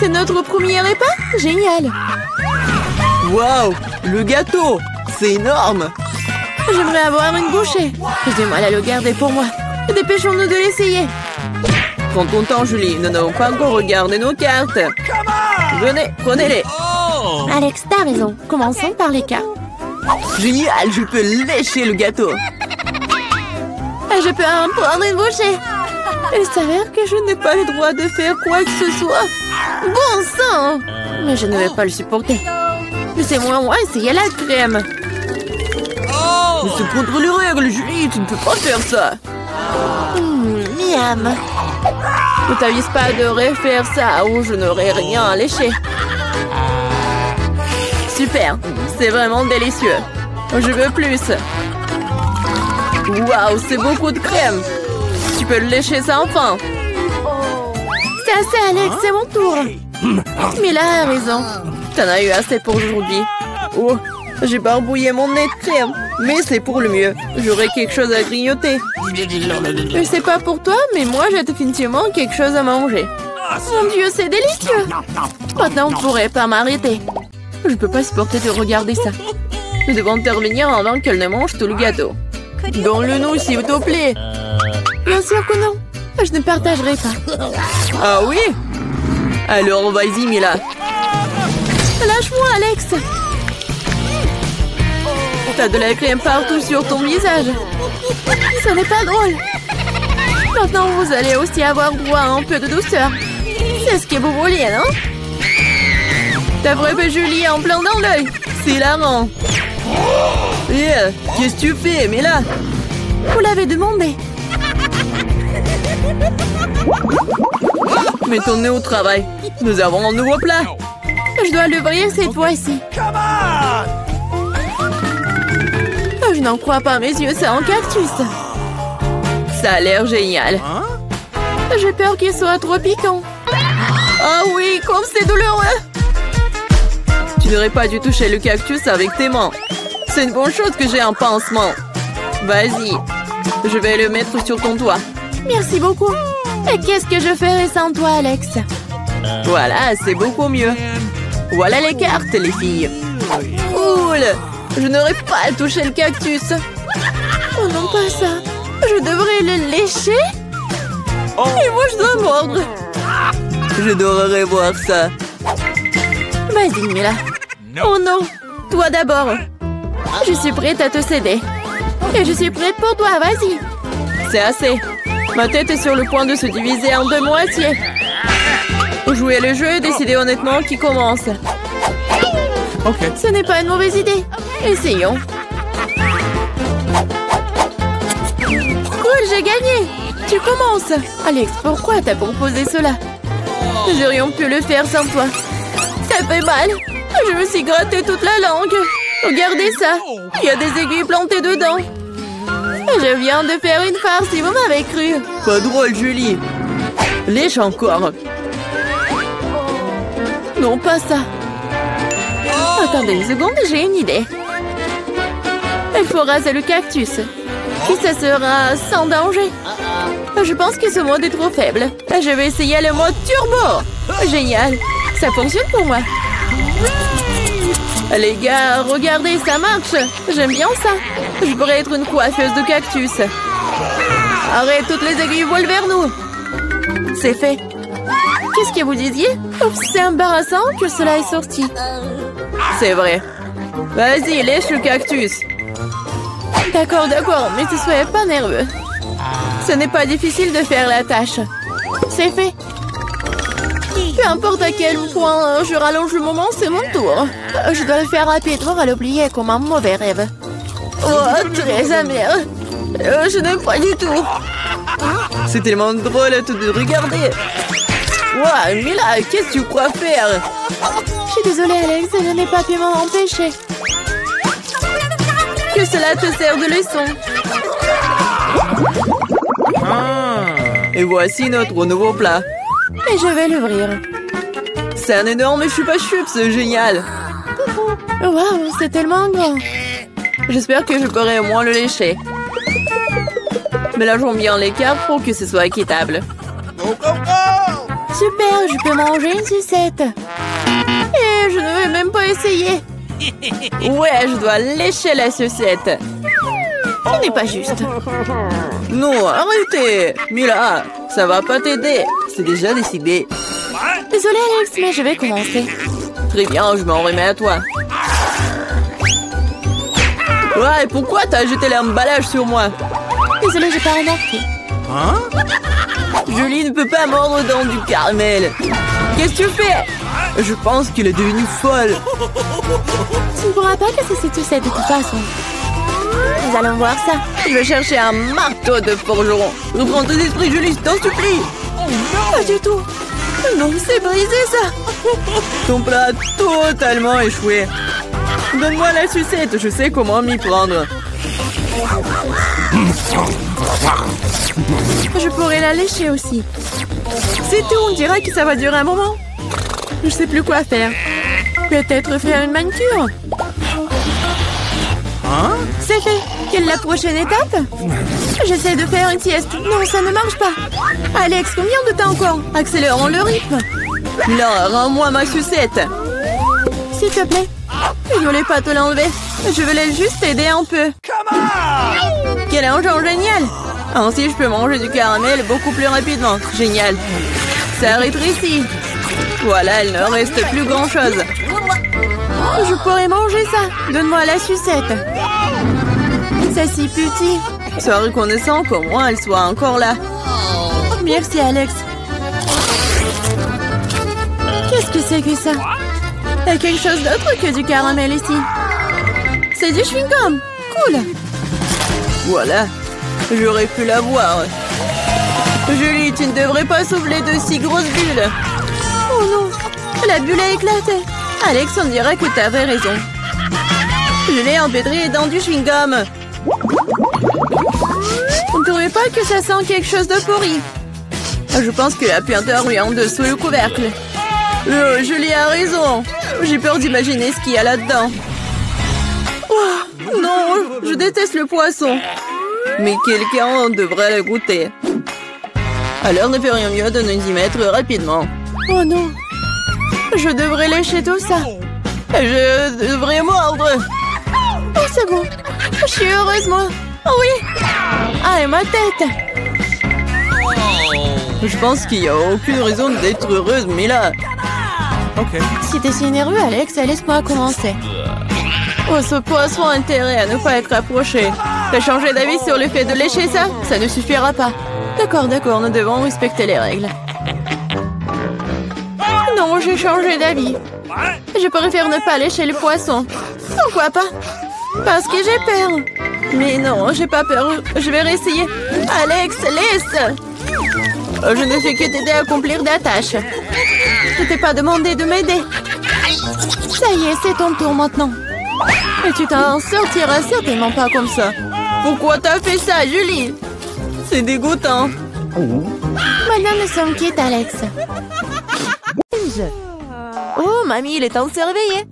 C'est notre premier repas? Génial! Waouh! Le gâteau! C'est énorme! J'aimerais avoir une bouchée. J'ai du mal à le garder pour moi. Dépêchons-nous de l'essayer. Prends ton temps, Julie. Nous n'avons pas encore regardé nos cartes. Venez, prenez-les. Alex, t'as raison. Commençons par les cartes. Génial, je peux lécher le gâteau. Je peux en prendre une bouchée. Il s'avère que je n'ai pas le droit de faire quoi que ce soit. Bon sang! Mais je ne vais pas le supporter. Laissez-moi essayer la crème. Mais c'est contre les règles, Julie. Tu ne peux pas faire ça. Miam. Ne t'avise pas de refaire ça ou je n'aurai rien à lécher. Super, c'est vraiment délicieux. Je veux plus. Waouh, c'est beaucoup de crème. Tu peux le lécher ça enfin. C'est assez, Alex, c'est mon tour. Mila a raison. T'en as eu assez pour aujourd'hui. Oh, j'ai barbouillé mon nez de crème. Mais c'est pour le mieux. J'aurai quelque chose à grignoter. Je sais pas pour toi, mais moi j'ai définitivement quelque chose à manger. Mon Dieu, c'est délicieux. Maintenant, on ne pourrait pas m'arrêter. Je peux pas supporter de regarder ça. Nous devons intervenir avant qu'elle ne mange tout le gâteau. Donne-le-nous, s'il te plaît. Bien sûr que non. Je ne partagerai pas. Ah oui? Alors, vas-y, Mila. Lâche-moi, Alex. T'as de la crème partout sur ton visage. Ce n'est pas drôle. Maintenant, vous allez aussi avoir droit à un peu de douceur. C'est ce que vous vouliez, non? T'as frappé Julie en plein dans l'œil. C'est hilarant. Qu'est-ce que tu fais, Mila? Vous l'avez demandé. Mettons-nous au travail. Nous avons un nouveau plat. Je dois l'ouvrir cette fois-ci. Je n'en crois pas, mes yeux, c'est un cactus. Ça a l'air génial. J'ai peur qu'il soit trop piquant. Ah oui, comme c'est douloureux. Tu n'aurais pas dû toucher le cactus avec tes mains. C'est une bonne chose que j'ai un pansement. Vas-y, je vais le mettre sur ton toit. Merci beaucoup. Et qu'est-ce que je ferais sans toi, Alex? Voilà, c'est beaucoup mieux. Voilà les cartes, les filles. Cool. Je n'aurais pas touché le cactus. Oh non, pas ça. Je devrais le lécher? Et moi, je dois mordre. J'adorerais voir ça. Vas-y, Mila. Oh non. Toi d'abord. Je suis prête à te céder. Et je suis prête pour toi, vas-y. C'est assez. Ma tête est sur le point de se diviser en deux moitiés. Jouer le jeu et décider honnêtement qui commence. Ok. Ce n'est pas une mauvaise idée. Essayons. Cool, j'ai gagné. Tu commences. Alex, pourquoi t'as proposé cela? Nous aurions pu le faire sans toi. Ça fait mal. Je me suis gratté toute la langue. Regardez ça. Il y a des aiguilles plantées dedans. Je viens de faire une farce, si vous m'avez cru. Pas drôle, Julie. Lèche encore. Non, pas ça. Attendez une seconde, j'ai une idée. Il faut raser le cactus. Puis ça sera sans danger. Je pense que ce mode est trop faible. Je vais essayer le mode turbo. Génial. Ça fonctionne pour moi. Les gars, regardez, ça marche. J'aime bien ça. Je pourrais être une coiffeuse de cactus. Arrête, toutes les aiguilles volent vers nous. C'est fait. Qu'est-ce que vous disiez? C'est embarrassant que cela est sorti. C'est vrai. Vas-y, lèche le cactus. D'accord, mais ne soyez pas nerveux. Ce n'est pas difficile de faire la tâche. C'est fait. Peu importe à quel point je rallonge le moment, c'est mon tour. Je dois le faire rapidement à l'oublier comme un mauvais rêve. Oh, très amer. Je n'aime pas du tout. C'est tellement drôle de regarder. Wow, Mila, qu'est-ce que tu crois faire? Je suis désolée, Alex, je n'ai pas pu m'en empêcher. Que cela te sert de leçon. Et voici notre nouveau plat. Et je vais l'ouvrir. C'est un énorme chupa-chups, c'est génial. Waouh, c'est tellement grand. J'espère que je pourrai au moins le lécher. Mélangeons bien les cartes pour que ce soit équitable. Super, je peux manger une sucette. Et je ne vais même pas essayer. Ouais, je dois lécher la sucette. Ce n'est pas juste. Non, arrêtez. Mila, ça va pas t'aider. C'est déjà décidé. Désolée Alex, mais je vais commencer. Très bien, je m'en remets à toi. Ouais, et pourquoi t'as jeté l'emballage sur moi? Désolée, j'ai pas remarqué. Julie ne peut pas mordre dans du caramel. Qu'est-ce que tu fais? Je pense qu'il est devenu folle. Tu ne pourras pas casser cette sucette de toute façon. Nous allons voir ça. Je vais chercher un marteau de forgeron. Reprends tes esprits, Julie, je t'en supplie. Pas du tout. Non, c'est brisé ça. Ton plat a totalement échoué. Donne-moi la sucette, je sais comment m'y prendre. Je pourrais la lécher aussi. C'est tout, on dirait que ça va durer un moment. Je sais plus quoi faire. Peut-être faire une manucure. C'est fait. Quelle est la prochaine étape? J'essaie de faire une sieste. Non, ça ne marche pas. Alex, combien de temps encore? Accélérons le rythme. Là, rends-moi ma sucette. S'il te plaît. Ne voulais pas te l'enlever. Je voulais juste t'aider un peu. Quel engin génial! Ainsi, je peux manger du caramel beaucoup plus rapidement. Génial. Ça rétrécit. Voilà, il ne reste plus grand-chose. Je pourrais manger ça. Donne-moi la sucette. C'est si petit. Sois reconnaissant qu'au moins elle soit encore là. Merci, Alex. Qu'est-ce que c'est que ça? Il y a quelque chose d'autre que du caramel ici. C'est du chewing-gum. Cool. Voilà. J'aurais pu la voir. Julie, tu ne devrais pas souffler de si grosses bulles. Oh non. La bulle a éclaté. Alex, on dirait que tu avais raison. Je l'ai empêtrée dans du chewing-gum. On ne trouvait pas que ça sent quelque chose de pourri. Je pense que la puanteur lui en dessous le couvercle. Julie a raison. J'ai peur d'imaginer ce qu'il y a là-dedans. Oh, non, je déteste le poisson. Mais quelqu'un devrait le goûter. Alors ne ferions mieux de nous y mettre rapidement. Oh non. Je devrais lécher tout ça. Je devrais mordre. Oh, c'est bon. Je suis heureuse, moi. Oh oui. Ah, et ma tête. Je pense qu'il n'y a aucune raison d'être heureuse, mais là... Ok. Si t'es si nerveux, Alex, laisse-moi commencer. Oh, ce poisson a intérêt à ne pas être approché. T'as changé d'avis sur le fait de lécher ça? Ça ne suffira pas. D'accord, nous devons respecter les règles. Non, j'ai changé d'avis. Je préfère ne pas lécher le poisson. Pourquoi pas? Parce que j'ai peur. Mais non, j'ai pas peur. Je vais réessayer. Alex, laisse! Je ne fais que t'aider à accomplir des tâches. Je t'ai pas demandé de m'aider. Ça y est, c'est ton tour maintenant. Et tu t'en sortiras certainement pas comme ça. Pourquoi t'as fait ça, Julie? C'est dégoûtant. Maintenant, nous sommes quittes, Alex. Oh, mamie, il est temps de se réveiller.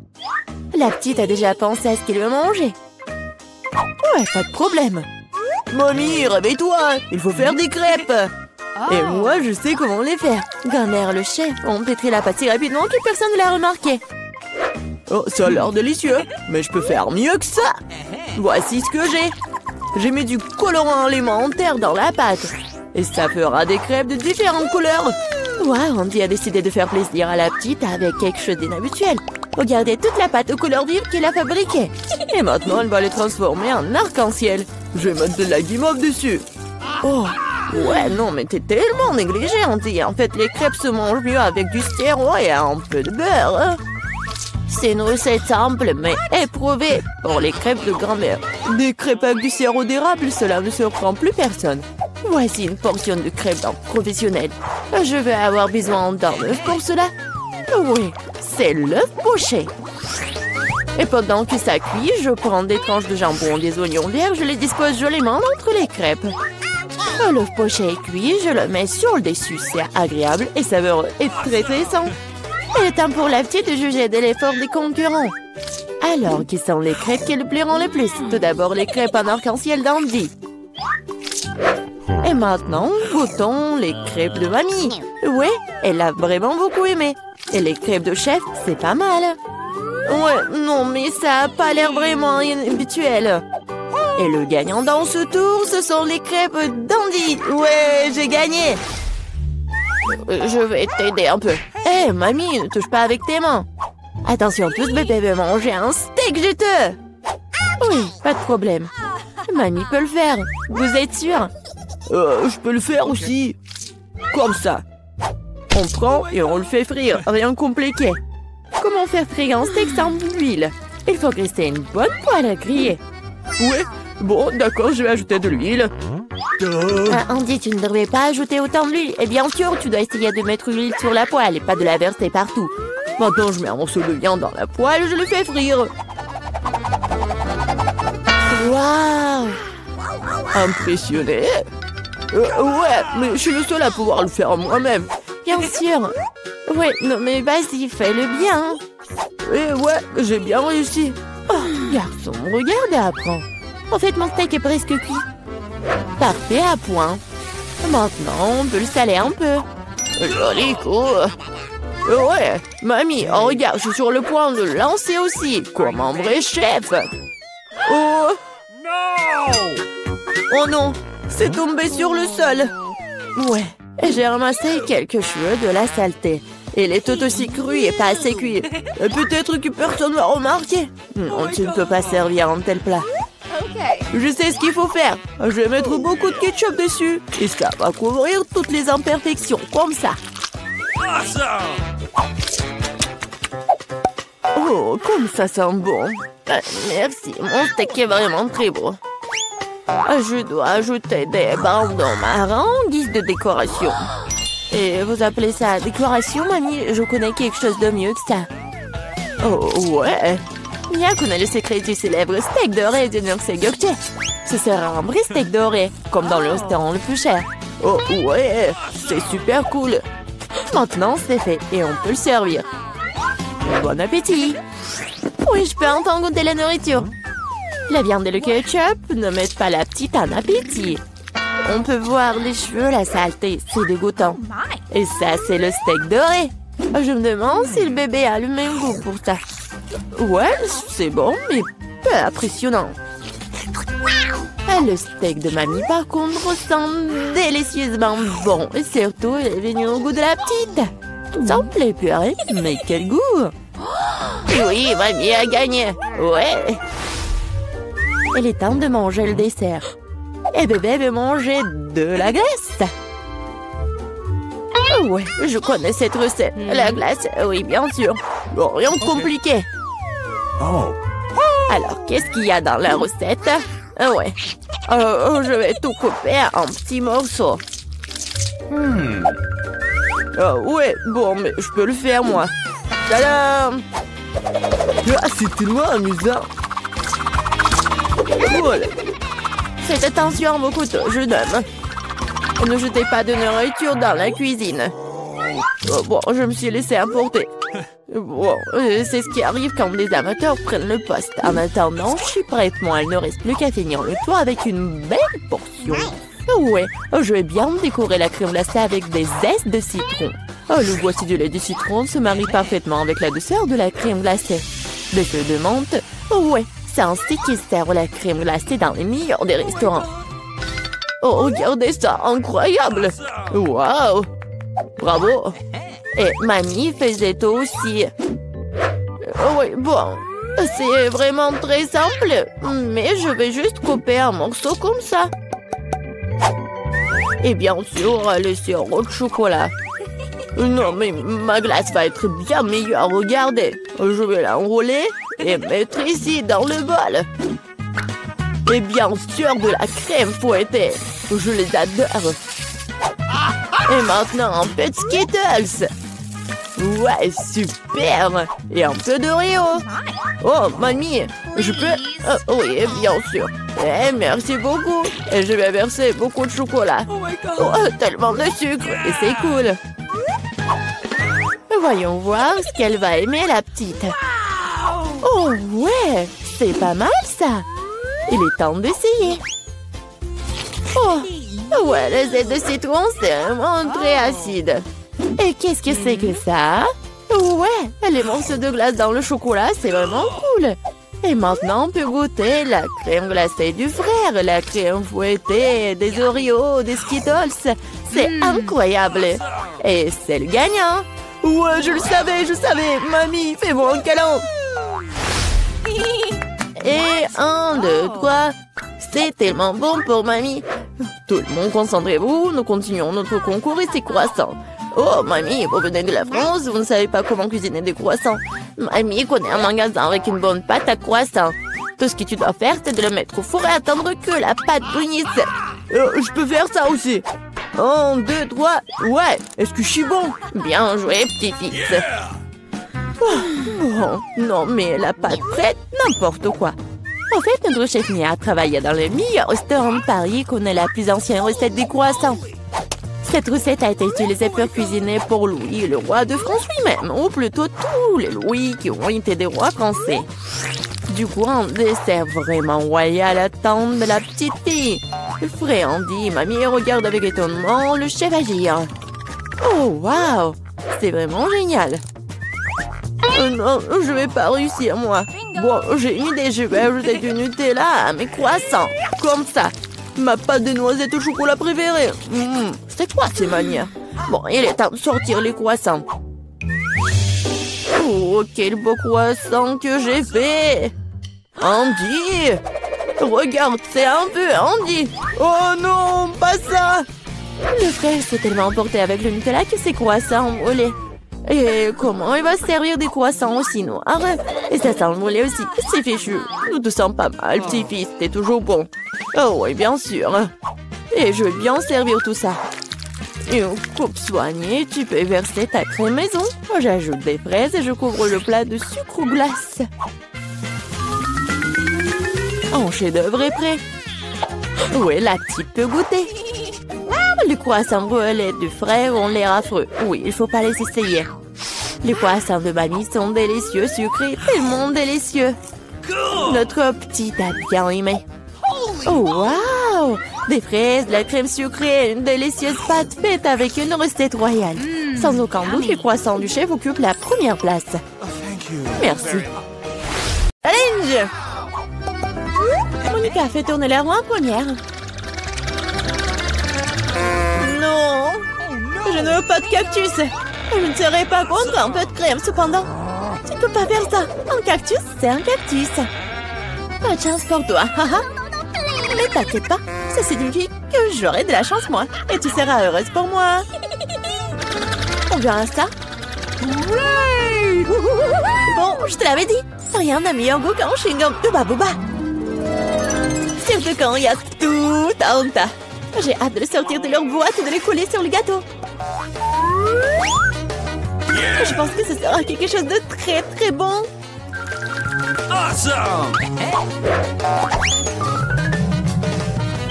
La petite a déjà pensé à ce qu'elle veut manger. Ouais, pas de problème. Mamie, réveille-toi. Il faut faire des crêpes. Et moi, je sais comment les faire. Grand-mère, le chef, on pétrit la pâte si rapidement que personne ne l'a remarqué. Oh, ça a l'air délicieux. Mais je peux faire mieux que ça. Voici ce que j'ai. J'ai mis du colorant alimentaire dans la pâte. Et ça fera des crêpes de différentes couleurs. Wow, Andy a décidé de faire plaisir à la petite avec quelque chose d'inhabituel. Regardez toute la pâte aux couleurs vives qu'il a fabriquée. Et maintenant, elle va les transformer en arc-en-ciel. Je vais mettre de la guimauve dessus. Oh, ouais, non, mais t'es tellement négligée, Andy. En fait, les crêpes se mangent mieux avec du sirop et un peu de beurre. Hein? C'est une recette simple, mais éprouvée pour les crêpes de grand-mère. Des crêpes avec du sirop d'érable, cela ne surprend plus personne. Voici une portion de crêpes d'un professionnel. Je vais avoir besoin d'un œuf pour cela. Oui, c'est l'œuf poché. Et pendant que ça cuit, je prends des tranches de jambon, des oignons verts, je les dispose joliment entre les crêpes. L'œuf poché est cuit, je le mets sur le dessus. C'est agréable et savoureux et très sain. Il est temps pour la petite de juger de l'effort des concurrents. Alors, qui sont les crêpes qui le plairont le plus? Tout d'abord, les crêpes en arc-en-ciel d'Andy. Et maintenant, goûtons les crêpes de mamie. Ouais, elle a vraiment beaucoup aimé. Et les crêpes de chef, c'est pas mal. Ouais, non, mais ça a pas l'air vraiment habituel. Et le gagnant dans ce tour, ce sont les crêpes d'Andy. Ouais, j'ai gagné. Je vais t'aider un peu. Hé, mamie, ne touche pas avec tes mains. Attention, tous bébé veut manger un steak juteux. Oui, pas de problème. Mamie peut le faire. Vous êtes sûr? Je peux le faire aussi. Comme ça. On prend et on le fait frire. Rien de compliqué. Comment faire frire un steak sans l'huile? Il faut glisser une bonne poêle à griller. Ouais, bon, d'accord, je vais ajouter de l'huile. Andy, tu ne devrais pas ajouter autant d'huile. Et bien sûr, tu dois essayer de mettre l'huile sur la poêle et pas de la verser partout. Maintenant, je mets un morceau de viande dans la poêle et je le fais frire. Waouh! Impressionné? Ouais, mais je suis le seul à pouvoir le faire moi-même. Bien sûr. Ouais, non mais vas-y, fais-le bien. Ouais, j'ai bien réussi. Oh, garçon, regarde et apprends. En fait, mon steak est presque cuit. Parfait, à point. Maintenant, on peut le saler un peu. Joli coup. Ouais, mamie, oh, regarde, je suis sur le point de le lancer aussi, comme un vrai chef. Oh non, c'est tombé sur le sol. Ouais, j'ai ramassé quelques cheveux de la saleté. Il est tout aussi cru et pas assez cuit. Peut-être que personne ne va remarquer. Non, tu ne peux pas servir un tel plat. Je sais ce qu'il faut faire. Je vais mettre beaucoup de ketchup dessus. Et ça va couvrir toutes les imperfections, comme ça. Oh, comme ça sent bon. Merci, mon steak est vraiment très beau. Je dois ajouter des bandeaux marrons en guise de décoration. Et vous appelez ça décoration, mamie? Je connais quelque chose de mieux que ça. Oh, ouais. Mia connaît le secret du célèbre steak doré de Nurse Gökçe. Ce sera un vrai steak doré, comme dans le restaurant le plus cher. Oh, ouais, c'est super cool. Maintenant, c'est fait et on peut le servir. Bon appétit. Oui, je peux enfin goûter la nourriture. La viande et le ketchup ne mettent pas la petite en appétit. On peut voir les cheveux, la saleté, c'est dégoûtant. Et ça, c'est le steak doré. Je me demande si le bébé a le même goût pour ça. Ouais, c'est bon, mais peu impressionnant. Le steak de mamie, par contre, sent délicieusement bon. Et surtout, il est venu au goût de la petite. Ça me plaît, purée, mais quel goût! Oui, mamie a gagné. Ouais. Il est temps de manger le dessert. Et bébé veut manger de la glace. Ouais, je connais cette recette. La glace, oui, bien sûr. Bon, rien de compliqué. Alors, qu'est-ce qu'il y a dans la recette? Ouais. Je vais tout couper en petits morceaux. Ouais, bon, mais je peux le faire, moi. Tadam! C'est tellement amusant. Voilà. Faites attention à vos couteaux, jeune homme. Ne jetez pas de nourriture dans la cuisine. Bon, je me suis laissé emporter. Bon, c'est ce qui arrive quand des amateurs prennent le poste. En attendant, je suis prête, moi. Il ne reste plus qu'à finir le tour avec une belle portion. Ouais, je vais bien décorer la crème glacée avec des zestes de citron. Le boîtier du lait de citron se marie parfaitement avec la douceur de la crème glacée. Des feuilles de menthe. Ouais, c'est ainsi qu'ils servent la crème glacée dans les meilleurs des restaurants. Oh, regardez ça, incroyable! Waouh! Bravo! Et mamie faisait tout aussi. Oui, bon, c'est vraiment très simple, mais je vais juste couper un morceau comme ça. Et bien sûr, le sirop de chocolat. Non, mais ma glace va être bien meilleure, regardez. Je vais l'enrouler et mettre ici dans le bol. Et bien sûr, de la crème fouettée. Je les adore. Et maintenant, un peu de Skittles. Ouais, super. Et un peu d'Oreo. Oh, mamie, je peux... oui, bien sûr. Merci beaucoup. Et je vais verser beaucoup de chocolat. Oh, tellement de sucre. Et c'est cool. Voyons voir ce qu'elle va aimer, la petite. Oh, ouais. C'est pas mal, ça. Il est temps d'essayer. Oh, Ouais, le zeste de citron, c'est vraiment très acide. Et qu'est-ce que c'est que ça? Ouais, les morceaux de glace dans le chocolat, c'est vraiment cool. Et maintenant, on peut goûter la crème glacée du frère, la crème fouettée, des Oreos, des Skittles. C'est incroyable. Et c'est le gagnant. Ouais, je le savais. Mamie, fais-moi un câlin. Et 1, 2, 3. C'est tellement bon pour mamie. Tout le monde, concentrez-vous. Nous continuons notre concours et c'est croissants. Oh, mamie, vous venez de la France, vous ne savez pas comment cuisiner des croissants. Mamie connaît un magasin avec une bonne pâte à croissants. Tout ce que tu dois faire, c'est de le mettre au four et attendre que la pâte brunisse. Je peux faire ça aussi. 1, 2, 3. Ouais, est-ce que je suis bon? Bien joué, petit-fils. Oh, non, mais la pâte prête, n'importe quoi. En fait, notre chef Mia travaille dans le meilleur restaurant de Paris et connaît la plus ancienne recette des croissants. Cette recette a été utilisée pour cuisiner pour Louis, le roi de France lui-même, ou plutôt tous les Louis qui ont été des rois français. Du coup, un dessert vraiment royal attend de la petite fille. Fréandie, mamie regarde avec étonnement le chef agir. Oh, waouh! C'est vraiment génial! Non, je vais pas réussir, moi. Bon, j'ai une idée, je vais ajouter du Nutella à mes croissants. Comme ça. Ma pâte de noisettes au chocolat préférée. C'est quoi ces manières? Bon, il est temps de sortir les croissants. Oh, quel beau croissant que j'ai fait! Andy! Regarde, c'est un peu Andy! Oh non, pas ça! Le frère s'est tellement emporté avec le Nutella que ses croissants ont brûlé. Et comment il va se servir des croissants aussi noirs? Et ça sent le brûlé aussi. C'est fichu. Nous te sens pas mal, petit-fils. T'es toujours bon. Oh oui, bien sûr. Et je vais bien servir tout ça. Une coupe soignée, tu peux verser ta crème maison. J'ajoute des fraises et je couvre le plat de sucre ou glace. Un chef-d'œuvre est prêt. Oui, la petite peut goûter. Les croissants brûlés du frère ont l'air affreux. Oui, il faut pas les essayer. Les croissants de mamie sont délicieux, sucrés, tellement délicieux. Notre petite a bien aimé. Oh, waouh! Des fraises, de la crème sucrée, une délicieuse pâte faite avec une recette royale. Sans aucun doute, les croissants du chef occupent la première place. Merci. Challenge! Monica fait tourner la roue en première. Non! Je ne veux pas de cactus. Je ne serai pas contre un peu de crème, cependant. Tu ne peux pas faire ça. Un cactus, c'est un cactus. Pas de chance pour toi, haha. Mais t'inquiète pas, ça signifie que j'aurai de la chance, moi. Et tu seras heureuse pour moi. On verra ça. Bon, je te l'avais dit. Rien n'a meilleur goût qu'un chewing-gum Hubba Bubba. Surtout quand il y a tout un tas. J'ai hâte de le sortir de leur boîte et de les coller sur le gâteau. Je pense que ce sera quelque chose de très très bon. Awesome!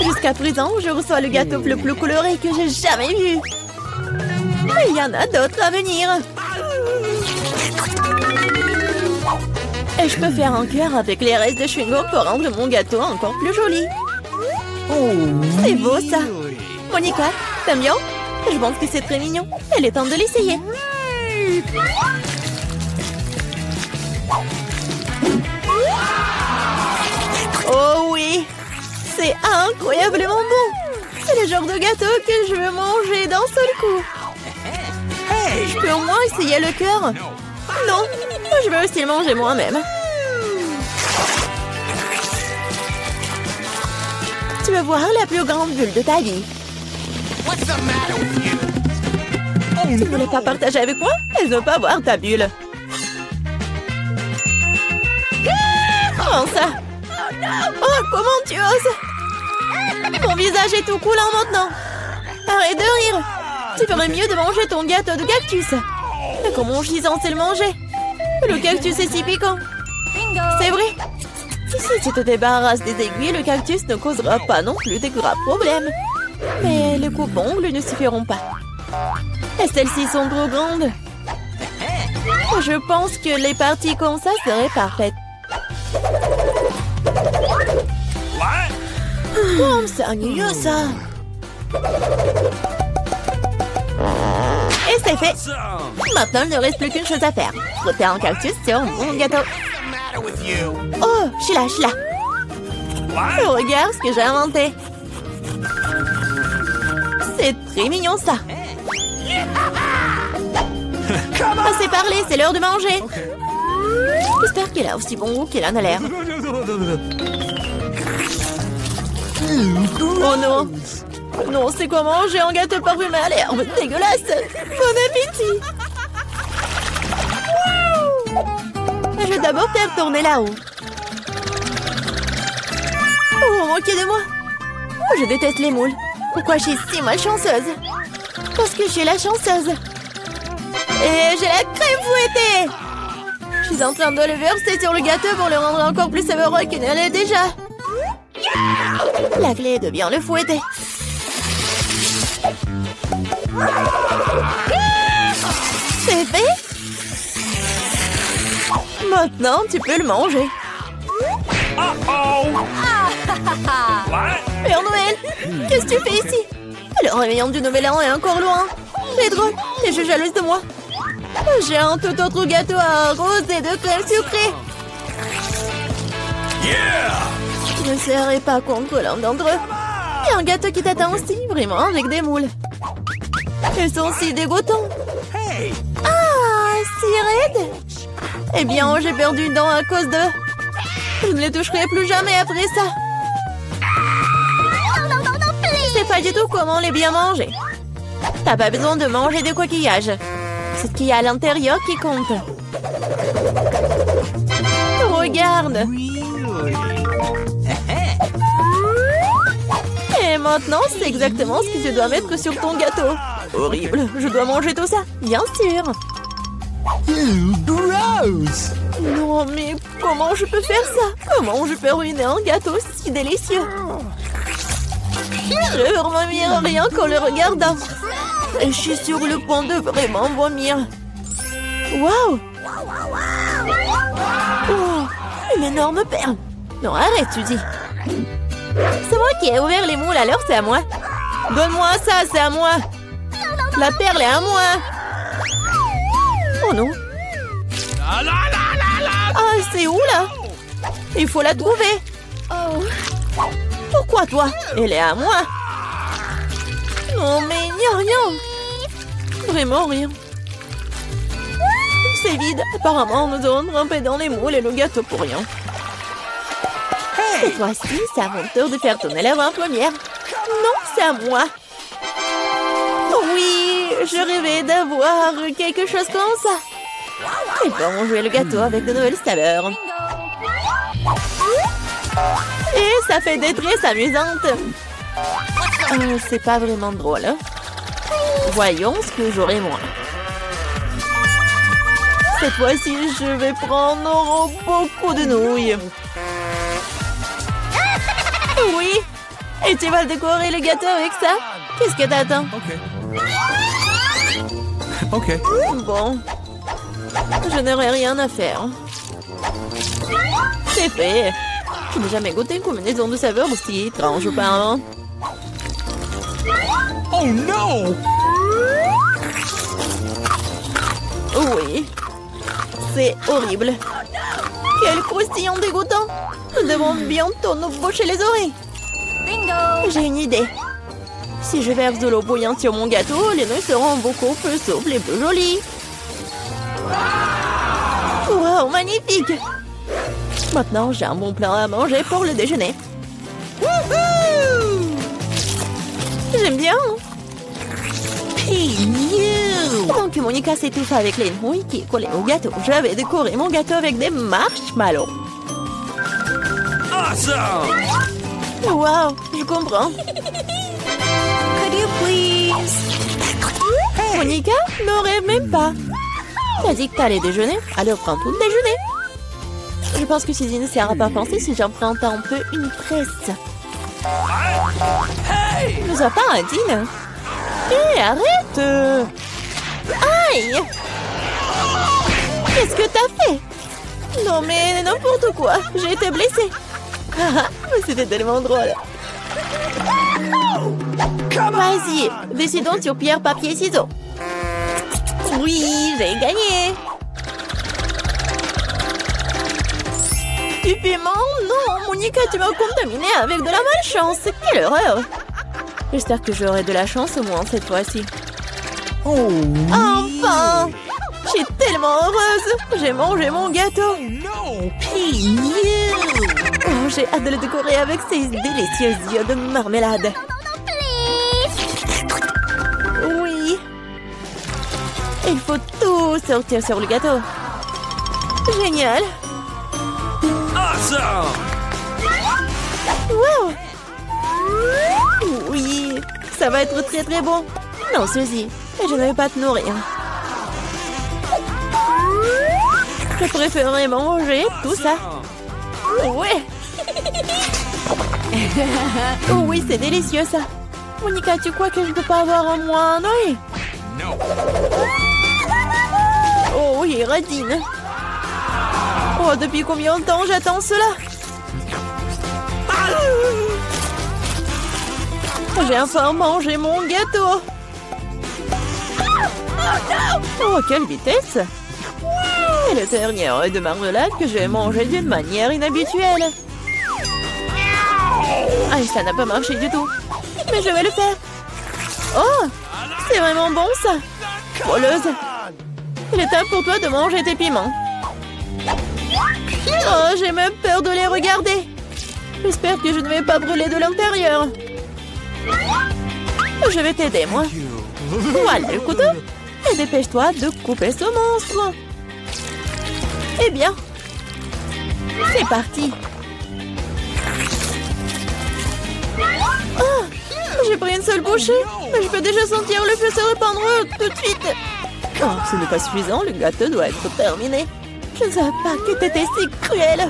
Jusqu'à présent, je reçois le gâteau le plus coloré que j'ai jamais vu. Mais il y en a d'autres à venir. Et je peux faire un cœur avec les restes de chewing-gum pour rendre mon gâteau encore plus joli. C'est beau ça. Monica, t'aimes bien? Je pense que c'est très mignon. Il est temps de l'essayer. Oh oui! C'est incroyablement bon! C'est le genre de gâteau que je veux manger d'un seul coup. Je peux au moins essayer le cœur? Non, je veux aussi le manger moi-même. Tu veux voir la plus grande bulle de ta vie? Tu ne voulais pas partager avec moi? Elle ne veut pas voir ta bulle. Comment ça? Oh, comment tu oses? Ton visage est tout coulant maintenant. Arrête de rire. Tu ferais mieux de manger ton gâteau de cactus. Mais comment je suis censée le manger? Le cactus est si piquant. C'est vrai. Si tu te débarrasses des aiguilles, le cactus ne causera pas non plus de graves problèmes. Mais les coupes-ongles ne suffiront pas. Et celles-ci sont trop grandes. Je pense que les parties comme ça seraient parfaites. Oh, c'est ennuyeux ça. Et c'est fait. Maintenant, il ne reste plus qu'une chose à faire. Frotter un cactus sur mon gâteau. Oh, je suis là. Regarde ce que j'ai inventé. C'est très mignon, ça. Assez parlé, c'est l'heure de manger. J'espère qu'il a aussi bon goût qu'il en a l'air. Oh non. Non, c'est quoi manger un gâteau parfumé à l'herbe? Dégueulasse. Bon appétit. Je vais d'abord faire tourner là-haut. Oh, moquez de moi. Oh, je déteste les moules. Pourquoi je suis si malchanceuse? Parce que je suis la chanceuse. Et j'ai la crème fouettée. Je suis en train de le verser sur le gâteau pour le rendre encore plus savoureux qu'il ne l'est déjà. La clé est de bien le fouetter. C'est fait. Maintenant, tu peux le manger. Père Noël, qu'est-ce que tu fais ici? Le réveillon du Nouvel An est encore loin. C'est drôle, t'es jalouse de moi. J'ai un tout autre gâteau à rose et de crème sucrée. Je ne serai pas contre l'un d'entre eux. Il y a un gâteau qui t'attend aussi, vraiment, avec des moules. Ils sont si dégoûtants. Ah, si raides. Eh bien, j'ai perdu une dent à cause d'eux. Je ne les toucherai plus jamais après ça. Je sais pas du tout comment les bien manger. T'as pas besoin de manger des coquillages. C'est ce qu'il y a à l'intérieur qui compte. Regarde. Et maintenant, c'est exactement ce que tu dois mettre sur ton gâteau. Horrible, je dois manger tout ça, bien sûr. Gross! Non, mais comment je peux faire ça? Comment je peux ruiner un gâteau si délicieux? Je vomir rien qu'en le regardant. Et je suis sur le point de vraiment vomir. Waouh! Oh, une énorme perle. Non, arrête, tu dis. C'est moi qui ai ouvert les moules, alors c'est à moi. Donne-moi ça, c'est à moi. La perle est à moi. Oh non. Ah, c'est où là? Il faut la trouver. Pourquoi toi? Elle est à moi. Non, mais il n'y a rien. Vraiment rien. C'est vide. Apparemment, nous avons trempé dans les moules et le gâteau pour rien. Cette fois-ci, c'est à mon tour de faire tourner l'avant-première. Non, c'est à moi. Oui, je rêvais d'avoir quelque chose comme ça. Et bon, jouer le gâteau avec de nouvelles saveurs. Et ça fait des tresses amusantes. C'est pas vraiment drôle. Hein? Voyons ce que j'aurai moi. Cette fois-ci, je vais prendre beaucoup de nouilles. Oui. Et tu vas décorer le gâteau avec ça? Qu'est-ce que t'attends? Ok. Bon. Je n'aurai rien à faire. C'est fait. Je n'ai jamais goûté une combinaison de saveurs aussi étrange auparavant. Oh non! Oui. C'est horrible. Quel croustillant dégoûtant. Nous devons bientôt nous boucher les oreilles. Bingo! J'ai une idée. Si je verse de l'eau bouillante sur mon gâteau, les nouilles seront beaucoup plus souples et plus jolies. Wow, magnifique! Maintenant, j'ai un bon plat à manger pour le déjeuner. J'aime bien. Pendant que Monica s'étouffe avec les nouilles qui est collées au gâteau, je vais décorer mon gâteau avec des marshmallows. Awesome! Wow, je comprends. Could you please? Monica, ne rêve même pas. T'as dit que t'allais déjeuner, alors prends tout le déjeuner. Je pense que Suzy ne sera pas pensée si j'emprunte un peu une tresse. Ne sois pas indigne. Hé, arrête! Aïe! Qu'est-ce que t'as fait? Non mais n'importe quoi, j'ai été blessée. C'était tellement drôle. Vas-y, décidons sur pierre, papier, ciseaux. Oui, j'ai gagné. Du piment? Non, Monica, tu m'as contaminé avec de la malchance. Quelle horreur. J'espère que j'aurai de la chance au moins cette fois-ci. Oh, Enfin! Je suis tellement heureuse. J'ai mangé mon gâteau. no. Oh, j'ai hâte de le décorer avec ces délicieux yeux de marmelade. Oui. Il faut tout sortir sur le gâteau. Génial. Awesome. Wow. Oui, ça va être très très bon. Non, Suzy, je ne vais pas te nourrir. Je préférerais manger tout ça. Ouais. Oh oui, c'est délicieux ça. Monica, tu crois que je ne peux pas avoir un moi un œil? No. Oh oui, radine. Oh, depuis combien de temps j'attends cela? J'ai enfin mangé mon gâteau. Oh, quelle vitesse! C'est le dernier œuf de marmelade que j'ai mangé d'une manière inhabituelle. Ah, ça n'a pas marché du tout. Mais je vais le faire. Oh, c'est vraiment bon ça. Voleuse. Il est temps pour toi de manger tes piments. Oh, j'ai même peur de les regarder. J'espère que je ne vais pas brûler de l'intérieur. Je vais t'aider, moi. Voilà le couteau. Et dépêche-toi de couper ce monstre. Eh bien, c'est parti. Oh, j'ai pris une seule bouchée, mais je peux déjà sentir le feu se répandre tout de suite. Oh, ce n'est pas suffisant, le gâteau doit être terminé. Je ne savais pas que tu étais si cruel.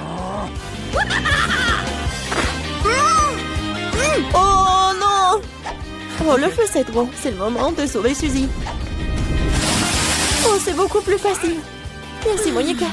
Oh non! Oh, le feu c'est trop. C'est le moment de sauver Suzy. Oh, c'est beaucoup plus facile. Merci, Monica.